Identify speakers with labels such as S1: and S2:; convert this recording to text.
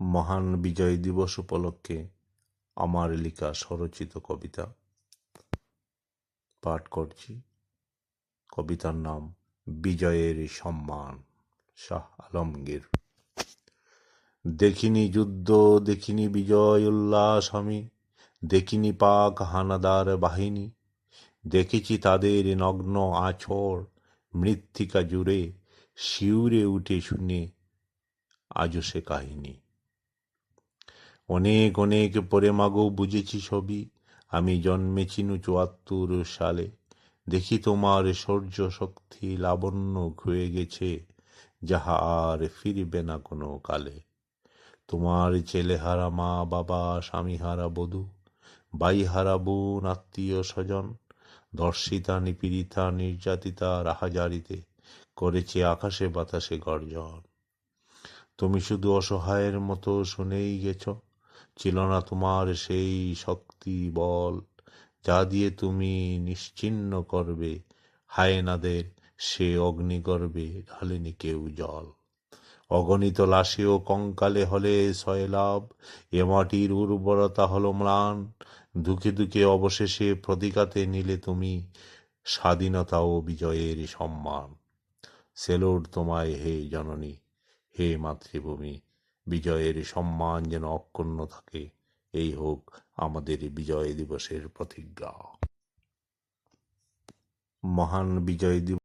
S1: মহান বিজয় দিবস উপলক্ষে আমার লেখা স্বরচিত কবিতা পাঠ করছি। কবিতার নাম বিজয়ের সম্মান, শাহ আলমগীর। দেখিনি যুদ্ধ, দেখিনি বিজয় উল্লাস আমি, দেখিনি পাক হানাদার বাহিনী, দেখেছি তাদের নগ্ন আছড় মৃত্তিকা জুড়ে শিউরে উঠে শুনে আজও সে কাহিনী। অনেক অনেক পরে মাগো বুঝেছি সবই, আমি জন্মেছি ৭৪ সালে। দেখি তোমার শৌর্য শক্তি লাবণ্য ঘুয়ে গেছে, যাহা আর ফিরবে না কোনো কালে। তোমার ছেলেহারা মা বাবা, স্বামীহারা বধূ, ভাইহারা বোন, আত্মীয় স্বজন, ধর্ষিতা নিপীড়িতা নির্যাতিতা রাহাজারিতে করেছে আকাশে বাতাসে গর্জন। তুমি শুধু অসহায়ের মতো শুনেই গেছ, ছিল না তোমার সেই শক্তি বল, যা দিয়ে তুমি নিশ্চিহ্ন করবে হায়েনাদের সে অগ্নিগর্ভে ঢালেনি কেউ জল। অগণিত লাশে ও কঙ্কালে হলে সয়লাভ, এ মাটির উর্বরতা হলো ম্লান। দুঃখে দুঃখে অবশেষে প্রতিঘাতে নিলে তুমি স্বাধীনতা ও বিজয়ের সম্মান। সেলুট তোমায় হে জননী, হে মাতৃভূমি, বিজয়ের সম্মান যেন অক্ষুণ্ণ থাকে, এই হোক আমাদের বিজয় দিবসের প্রতিজ্ঞা। মহান বিজয় দিবস